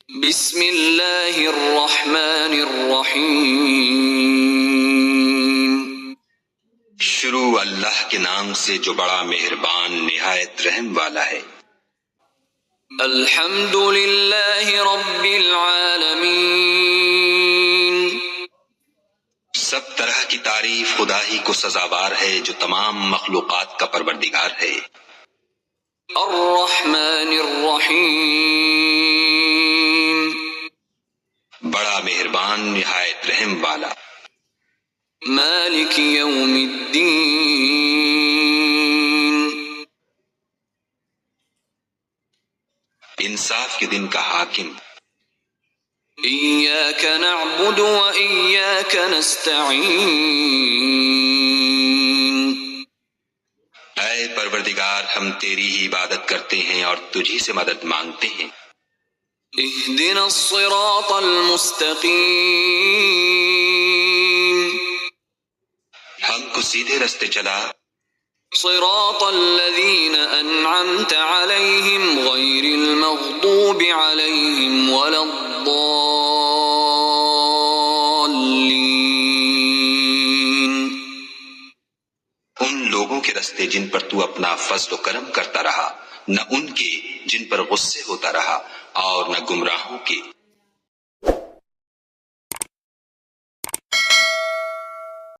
بسم اللہ الرحمن الرحیم. شروع اللہ کے نام سے جو بڑا مہربان نہایت رحم والا ہے. الحمد للہ رب العالمین. سب طرح کی تعریف خدا ہی کو سزاوار ہے جو تمام مخلوقات کا پروردگار ہے. الرحمن الرحیم. بڑا مہربان نہایت رحم والا. مالک یوم الدین. انصاف کے دن کا حاکم. ایاک نعبد و ایاک نستعین. اے پروردگار ہم تیری ہی عبادت کرتے ہیں اور تجھی سے مدد مانگتے ہیں. اہدنا الصراط المستقیم. ہم کو سیدھے رستے چلا. صراط الذین انعمت علیہم غیر المغضوب علیہم ولا الضالین. ان لوگوں کے رستے جن پر تو اپنا فضل و کرم کرتا رہا، نہ ان کے جن پر غصے ہوتا رہا، اور نہ گمراہوں کے